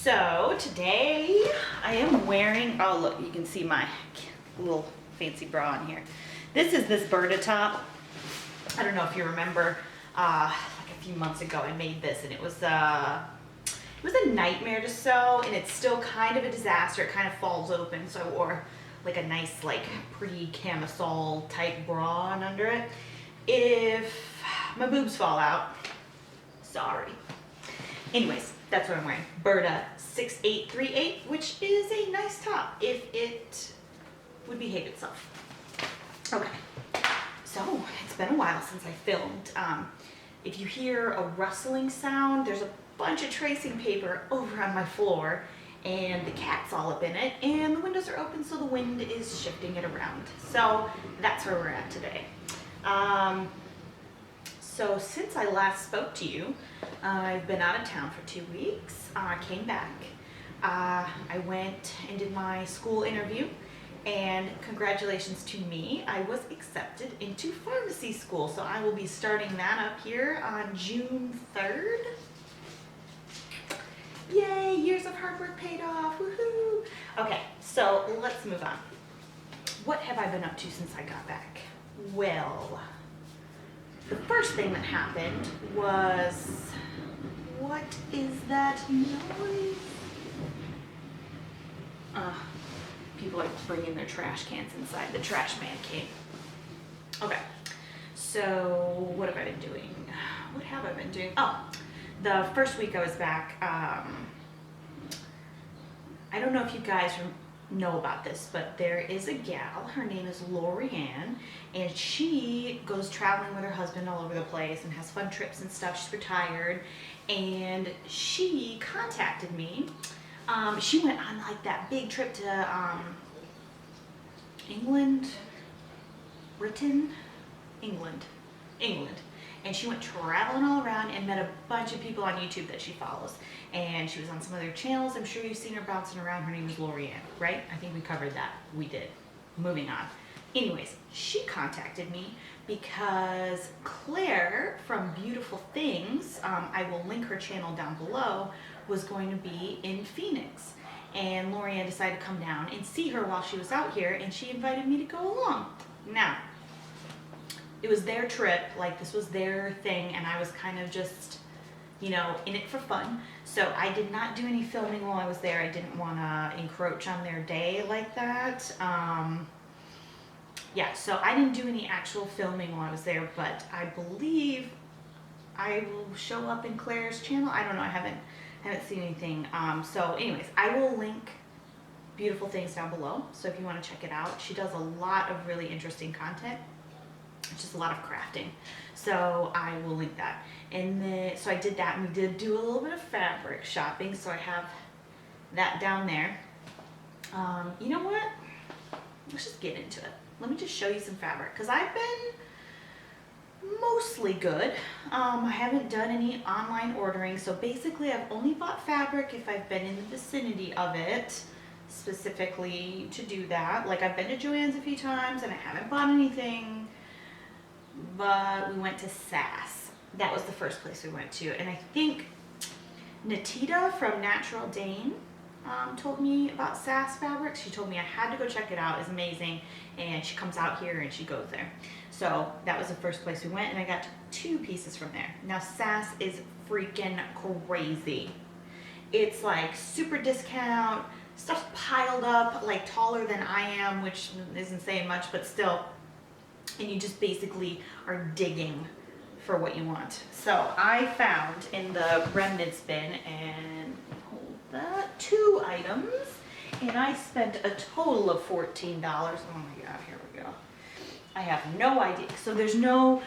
So today I am wearing, oh look, you can see my little fancy bra on here. This is this Berta top. I don't know if you remember, like a few months ago I made this, and it was a nightmare to sew, and it's still kind of a disaster. It kind of falls open, so I wore like a nice, like pretty camisole type bra on under it. If my boobs fall out, sorry. Anyways, that's what I'm wearing. Berta 6838, which is a nice top if it would behave itself. Okay, so it's been a while since I filmed. If you hear a rustling sound, there's a bunch of tracing paper over on my floor, and the cat's all up in it, and the windows are open, so the wind is shifting it around. So that's where we're at today. So since I last spoke to you, I've been out of town for 2 weeks. I came back. I went and did my school interview, and congratulations to me, I was accepted into pharmacy school. So I will be starting that up here on June 3rd. Yay, years of hard work paid off, woohoo! Okay, so let's move on. What have I been up to since I got back? Well, the first thing that happened was, what is that noise? People are bringing their trash cans inside. The trash man came. Okay, so what have I been doing? What have I been doing? Oh, the first week I was back, I don't know if you guys know about this, but there is a gal, her name is Lorianne, and she goes traveling with her husband all over the place and has fun trips and stuff. She's retired, and she contacted me. She went on like that big trip to England, and she went traveling all around and met a bunch of people on YouTube that she follows. And she was on some other channels. I'm sure you've seen her bouncing around. Her name is Lorianne, right? I think we covered that. We did. Moving on. Anyways, she contacted me because Claire from Beautiful Things, I will link her channel down below, was going to be in Phoenix. And Lorianne decided to come down and see her while she was out here, and she invited me to go along. Now, it was their trip, like this was their thing, and I was kind of just, you know, in it for fun. So I did not do any filming while I was there. I didn't want to encroach on their day like that. Yeah, so I didn't do any actual filming while I was there, but I believe I will show up in Claire's channel. I don't know, I haven't seen anything. So anyways, I will link Beautiful Things down below, so if you want to check it out. She does a lot of really interesting content. It's just a lot of crafting, so I will link that. And then, so I did that, and we did do a little bit of fabric shopping, so I have that down there. You know what? Let's just get into it. Let me just show you some fabric, because I've been mostly good. I haven't done any online ordering, so basically I've only bought fabric if I've been in the vicinity of it, specifically to do that. Like, I've been to Joann's a few times, and I haven't bought anything. But we went to Sass. That was the first place we went to. And I think Natita from Natural Dane told me about Sass fabrics. She told me I had to go check it out. It's amazing. And she comes out here and she goes there. So that was the first place we went, and I got 2 pieces from there. Now Sass is freaking crazy. It's like super discount. Stuff's piled up like taller than I am, which isn't saying much, but still. And you just basically are digging for what you want. So I found in the remnants bin, and hold that, 2 items, and I spent a total of $14. Oh my God, here we go. I have no idea. So there's no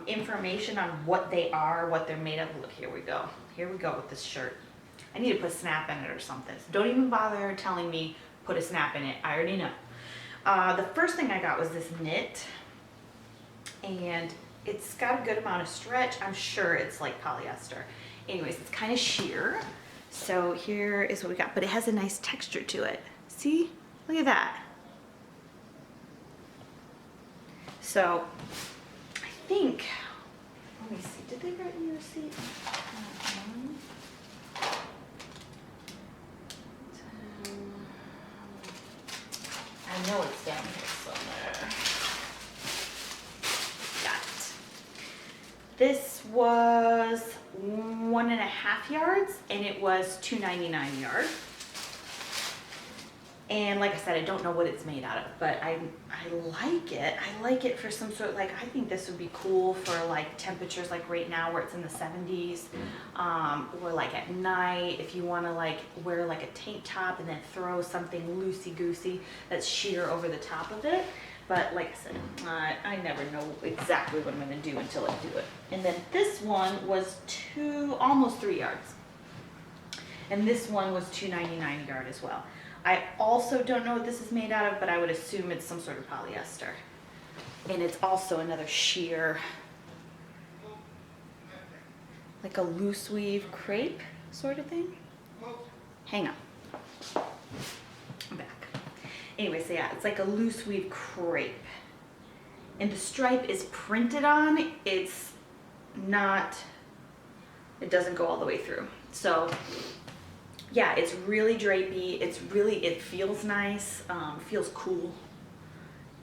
information on what they are, what they're made of. Look, here we go. Here we go with this shirt. I need to put snap in it or something. So don't even bother telling me put a snap in it. I already know. The first thing I got was this knit, and it's got a good amount of stretch. I'm sure it's like polyester. Anyways, it's kind of sheer. So here is what we got, but it has a nice texture to it. See? Look at that. So I think, let me see, did they write me a receipt? This was 1.5 yards, and it was $2.99 a yard. And like I said, I don't know what it's made out of, but I like it. I like it for some sort of, like, I think this would be cool for like temperatures like right now where it's in the 70s, or like at night if you want to like wear like a tank top and then throw something loosey-goosey that's sheer over the top of it. But like I said, I never know exactly what I'm going to do until I do it. And then this one was almost 3 yards. And this one was $2.99 a yard as well. I also don't know what this is made out of, but I would assume it's some sort of polyester. And it's also another sheer, like a loose weave crepe sort of thing. Hang on. I'm back. Anyway, so yeah, it's like a loose weave crepe. And the stripe is printed on. It's not, it doesn't go all the way through. So yeah, it's really drapey. It feels nice, feels cool,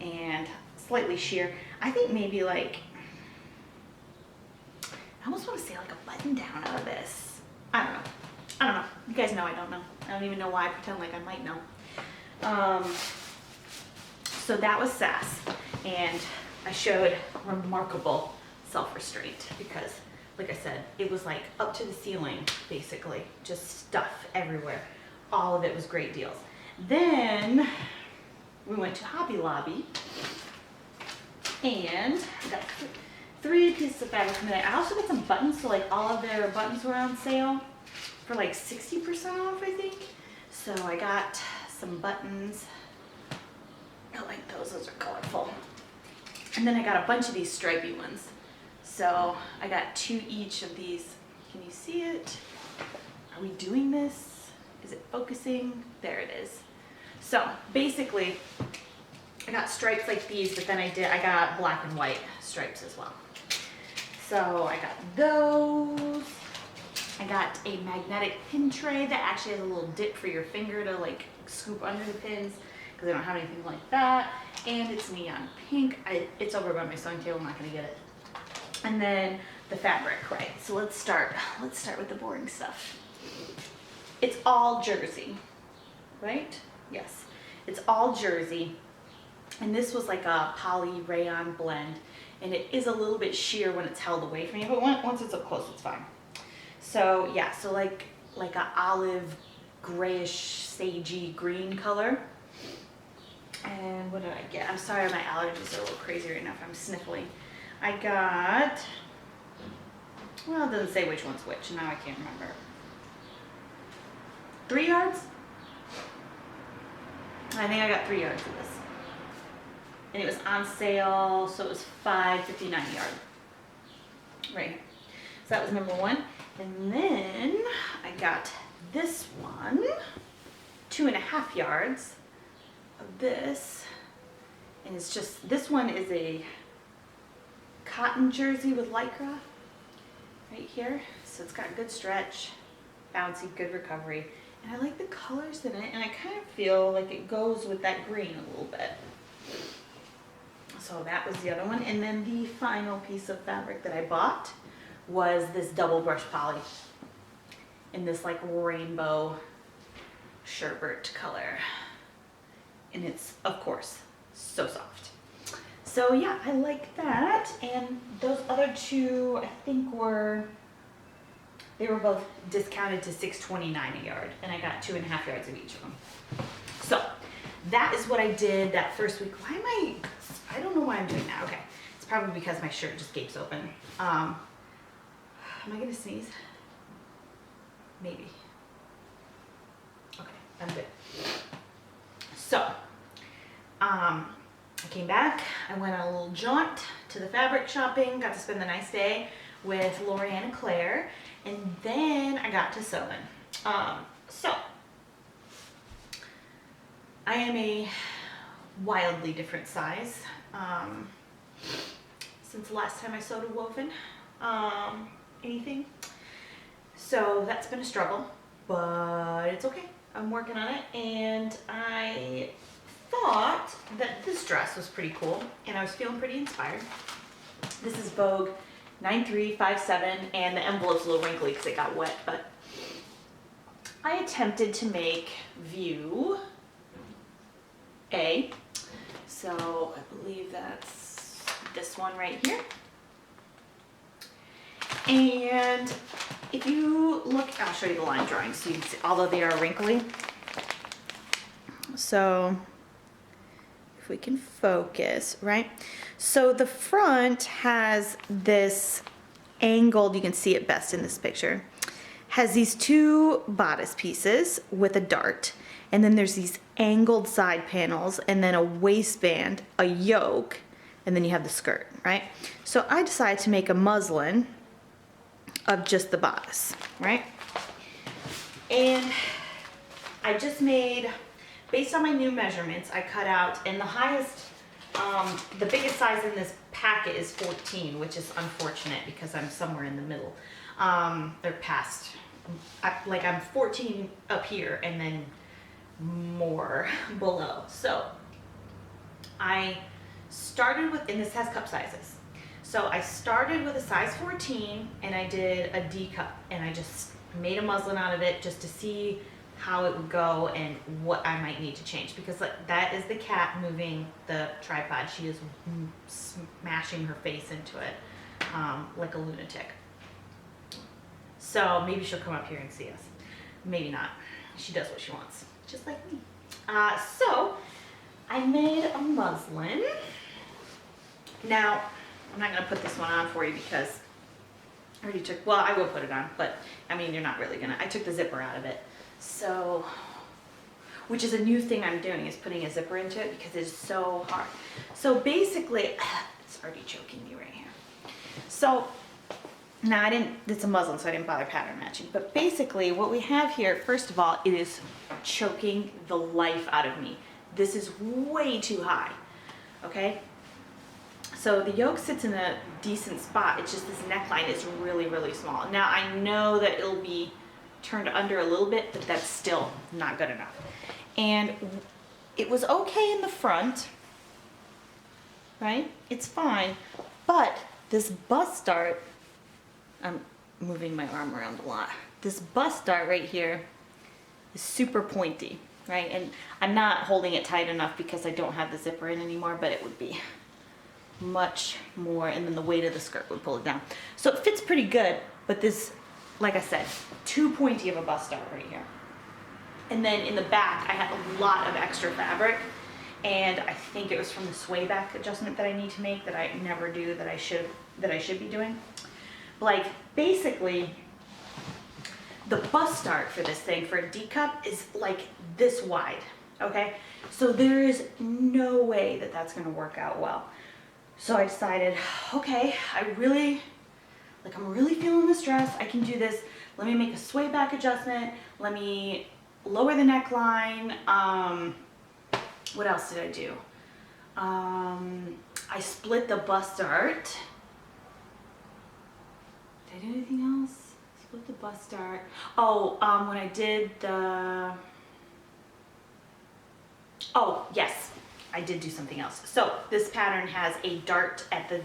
and slightly sheer. I think maybe like, I almost want to say like a button down out of this. I don't know. You guys know I don't know. I don't even know why I pretend like I might know. So that was Sass, and I showed remarkable self-restraint because, like I said, it was like up to the ceiling, basically, just stuff everywhere. All of it was great deals. Then we went to Hobby Lobby and got 3 pieces of fabric from there. I also got some buttons, so like all of their buttons were on sale for like 60% off, I think. So I got some buttons. I like those are colorful. And then I got a bunch of these stripy ones. So I got 2 each of these. Can you see it? Are we doing this? Is it focusing? There it is. So basically, I got stripes like these, but then I got black and white stripes as well. So I got those. I got a magnetic pin tray that actually has a little dip for your finger to like scoop under the pins, because I don't have anything like that. And it's neon pink. It's over by my sewing table. I'm not gonna get it. And then the fabric, right? So let's start with the boring stuff. It's all jersey, right? Yes, it's all jersey. And this was like a poly rayon blend, and it is a little bit sheer when it's held away from you, but once it's up close, it's fine. So yeah, so like a olive grayish sagey green color. And what did I get? I'm sorry, my allergies are a little crazy right now if I'm sniffling. I got, well, it doesn't say which one's which, now I can't remember. 3 yards? I think I got 3 yards of this. And it was on sale, so it was $5.59 a yard. Right. So that was number 1. And then I got this one, 2.5 yards of this. And it's just, this one is a cotton jersey with lycra right here. So it's got good stretch, bouncy, good recovery. And I like the colors in it, and I kind of feel like it goes with that green a little bit. So that was the other one. And then the final piece of fabric that I bought was this double brush poly in this like rainbow sherbet color. And it's, of course, so soft. So yeah, I like that. And those other 2, I think they were both discounted to $6.29 a yard, and I got 2.5 yards of each of them. So that is what I did that first week. I don't know why I'm doing that. Okay, it's probably because my shirt just gapes open. Am I gonna sneeze? Maybe. Okay, I'm good. So, I came back, I went on a little jaunt to the fabric shopping, got to spend the nice day with Lorianne and Claire, and then I got to sewing. So, I am a wildly different size since the last time I sewed a woven anything. So that's been a struggle, but it's okay. I'm working on it, and I thought that this dress was pretty cool, and I was feeling pretty inspired. This is Vogue 9357, and the envelope's a little wrinkly because it got wet, but I attempted to make view A. So I believe that's this one right here. And if you look, I'll show you the line drawing so you can see, although they are wrinkly. So if we can focus, right? So the front has this angled, you can see it best in this picture, has these two bodice pieces with a dart, and then there's these angled side panels, and then a waistband, a yoke, and then you have the skirt, right? So I decided to make a muslin of just the bodice, right? And I just made, based on my new measurements, I cut out, and the highest, the biggest size in this packet is 14, which is unfortunate because I'm somewhere in the middle. They're past, like I'm 14 up here and then more below. So I started with, and this has cup sizes. So I started with a size 14 and I did a D cup, and I just made a muslin out of it just to see how it would go and what I might need to change, because that is the cat moving the tripod. She is smashing her face into it like a lunatic. So maybe she'll come up here and see us. Maybe not. She does what she wants, just like me. So I made a muslin. Now, I'm not gonna put this one on for you because I already took, well, I will put it on, but I mean, you're not really gonna. I took the zipper out of it. So, which is a new thing I'm doing, is putting a zipper into it because it's so hard. So basically, it's already choking me right here. So now it's a muslin, so I didn't bother pattern matching. But basically what we have here, first of all, it is choking the life out of me. This is way too high, okay? So the yoke sits in a decent spot. It's just this neckline is really, really small. Now I know that it'll be turned under a little bit, but that's still not good enough. And it was okay in the front, right? It's fine, but this bust dart, I'm moving my arm around a lot. This bust dart right here is super pointy, right? And I'm not holding it tight enough because I don't have the zipper in anymore, but it would be much more, and then the weight of the skirt would pull it down. So it fits pretty good, but this, like I said, too pointy of a bust dart right here. And then in the back, I have a lot of extra fabric, and I think it was from the sway back adjustment that I need to make that I never do, that I should be doing. Like, basically, the bust dart for this thing, for a D cup, is like this wide, okay? So there is no way that that's gonna work out well. So I decided, okay, I'm really feeling the stress. I can do this. Let me make a sway back adjustment. Let me lower the neckline. What else did I do? I split the bust dart. Did I do anything else? Split the bust dart. Oh, when I did the, oh, yes, I did do something else. So this pattern has a dart at the,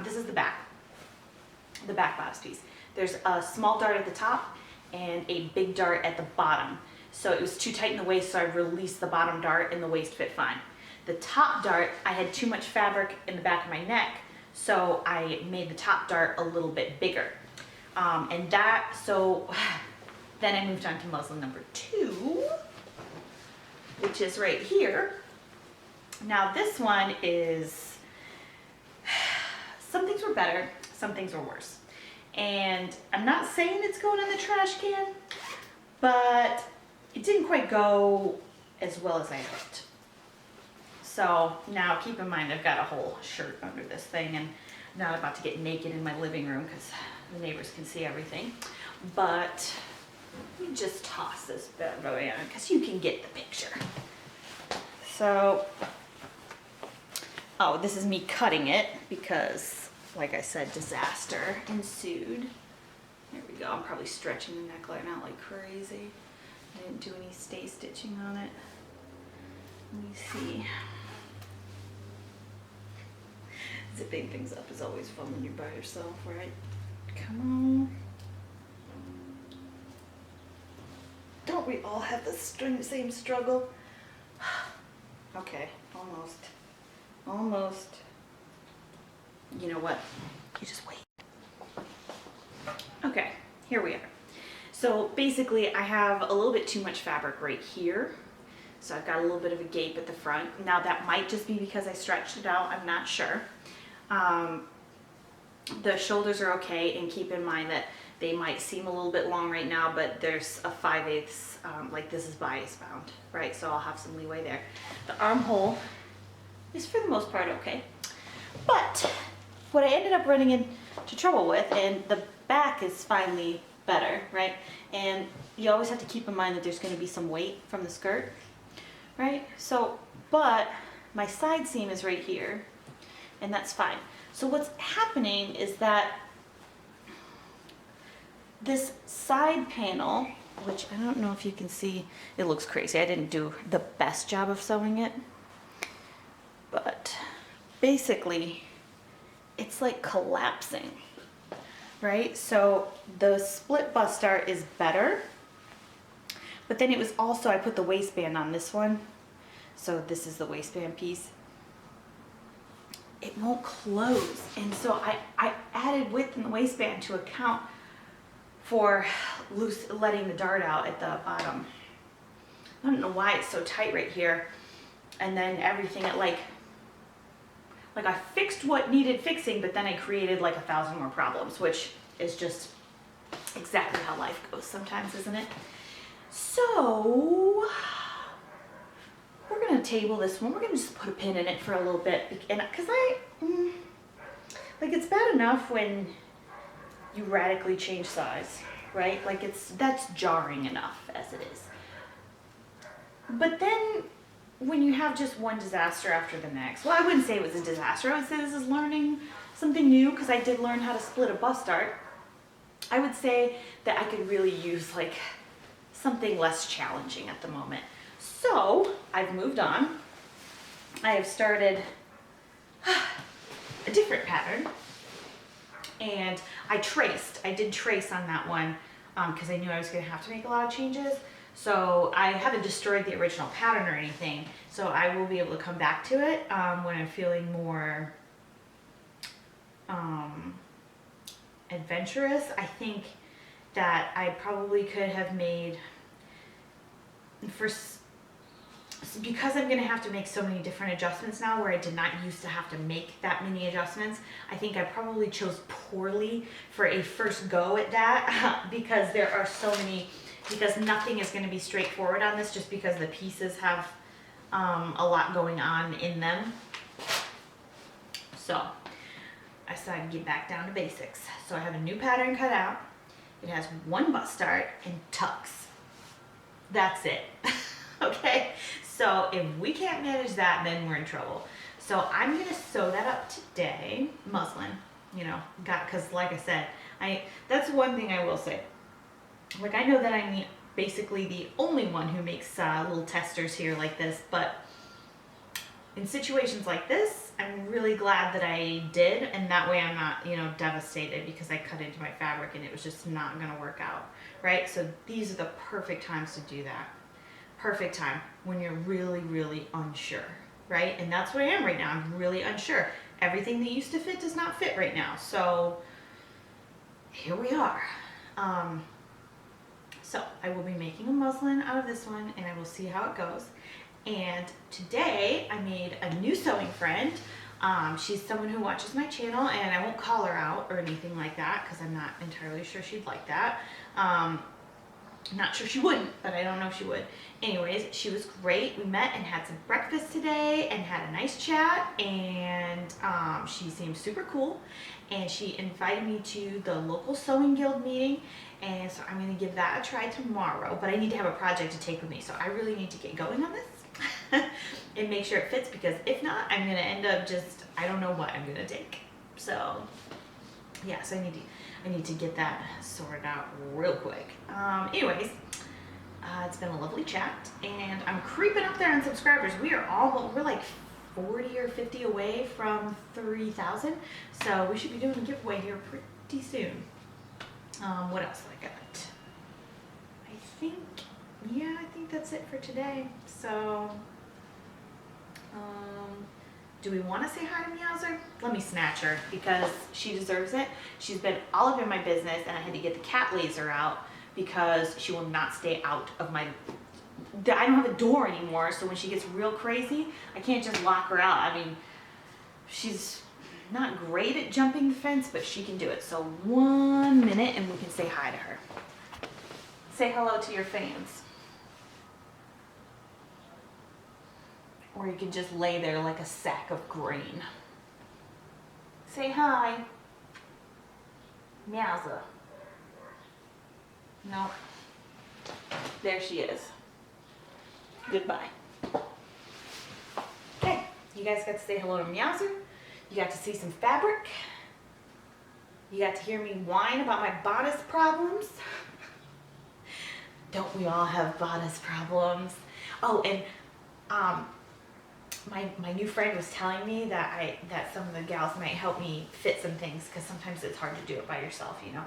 this is the back bodice piece. There's a small dart at the top and a big dart at the bottom. So it was too tight in the waist, so I released the bottom dart and the waist fit fine. The top dart, I had too much fabric in the back of my neck, so I made the top dart a little bit bigger. And that, so then I moved on to muslin number 2, which is right here. Now this one is, some things were better, some things were worse. And I'm not saying it's going in the trash can, but it didn't quite go as well as I hoped. So now keep in mind, I've got a whole shirt under this thing, and I'm not about to get naked in my living room because the neighbors can see everything. But you just toss this bad boy on because you can get the picture. So, oh, this is me cutting it because, like I said, disaster ensued. There we go. I'm probably stretching the neckline out like crazy. I didn't do any stay stitching on it. Let me see. Zipping things up is always fun when you're by yourself, right? Come on. Don't we all have the same struggle? Okay, almost. Almost. You know what? You just wait. Okay, here we are. So basically I have a little bit too much fabric right here. So I've got a little bit of a gape at the front. Now that might just be because I stretched it out, I'm not sure. The shoulders are okay, and keep in mind that they might seem a little bit long right now, but there's a 5/8, like this is bias bound, right? So I'll have some leeway there. The armhole is for the most part okay. But what I ended up running into trouble with, and the back is finally better, right? And you always have to keep in mind that there's going to be some weight from the skirt, right? So, but my side seam is right here, and that's fine. So what's happening is that this side panel, which I don't know if you can see, it looks crazy. I didn't do the best job of sewing it, but basically it's like collapsing, right? So the split bust dart is better, but then it was also, I put the waistband on this one. So this is the waistband piece. It won't close. And so I added width in the waistband to account for letting the dart out at the bottom. I don't know why it's so tight right here. And then everything, like I fixed what needed fixing, but then I created like 1,000 more problems, which is just exactly how life goes sometimes, isn't it? So we're gonna table this one. We're gonna just put a pin in it for a little bit, and because like it's bad enough when you radically change size, right? Like that's jarring enough as it is. But then when you have just one disaster after the next, well, I wouldn't say it was a disaster. I would say this is learning something new, because I did learn how to split a bust dart. I would say that I could really use like something less challenging at the moment. So I've moved on. I have started a different pattern, and I did trace on that one because I knew I was going to have to make a lot of changes. So I haven't destroyed the original pattern or anything, so I will be able to come back to it when I'm feeling more adventurous. I think that I probably could have made, because I'm going to have to make so many different adjustments now where I did not used to have to make that many adjustments. I think I probably chose poorly for a first go at that because there are so many, because nothing is going to be straightforward on this just because the pieces have a lot going on in them. So I decided to get back down to basics. So I have a new pattern cut out. It has one bust dart and tucks. That's it. Okay, so if we can't manage that, then we're in trouble. So I'm gonna sew that up today, muslin, you know, because like I said, that's one thing I will say. Like, I know that I'm basically the only one who makes little testers here like this, but in situations like this, I'm really glad that I did, and that way I'm not, you know, devastated because I cut into my fabric and it was just not gonna work out, right? So these are the perfect times to do that. Perfect time when you're really, really unsure, right? And that's what I am right now. I'm really unsure. Everything that used to fit does not fit right now. So here we are. So I will be making a muslin out of this one, and I will see how it goes. And today I made a new sewing friend. She's someone who watches my channel, and I won't call her out or anything like that because I'm not entirely sure she'd like that. Not sure she wouldn't, but I don't know if she would. Anyways, she was great. We met and had some breakfast today and had a nice chat, and she seemed super cool, and she invited me to the local sewing guild meeting, and so I'm going to give that a try tomorrow, but I need to have a project to take with me, so I really need to get going on this and make sure it fits, because if not, I'm going to end up just, I don't know what I'm going to take. So yeah, so I need to get that sorted out real quick. Anyways, it's been a lovely chat, and I'm creeping up there on subscribers. We're like 40 or 50 away from 3,000. So we should be doing a giveaway here pretty soon. What else I got? I think that's it for today. So, do we want to say hi to Meowser? Let me snatch her because she deserves it. She's been all up in my business, and I had to get the cat laser out because she will not stay out of my. I don't have a door anymore, so when she gets real crazy, I can't just lock her out. I mean, she's not great at jumping the fence, but she can do it. So 1 minute and we can say hi to her. Say hello to your fans. Or you can just lay there like a sack of grain. Say hi. Meowza. No. There she is. Goodbye. Okay, you guys got to say hello to Meowzer. You got to see some fabric. You got to hear me whine about my bodice problems. Don't we all have bodice problems? Oh, and my new friend was telling me that some of the gals might help me fit some things because sometimes it's hard to do it by yourself, you know.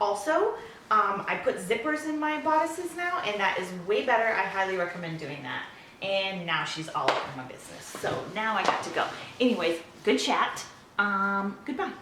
Also, I put zippers in my bodices now, and that is way better. I highly recommend doing that. And now she's all over my business. So now I got to go. Anyways, good chat. Goodbye.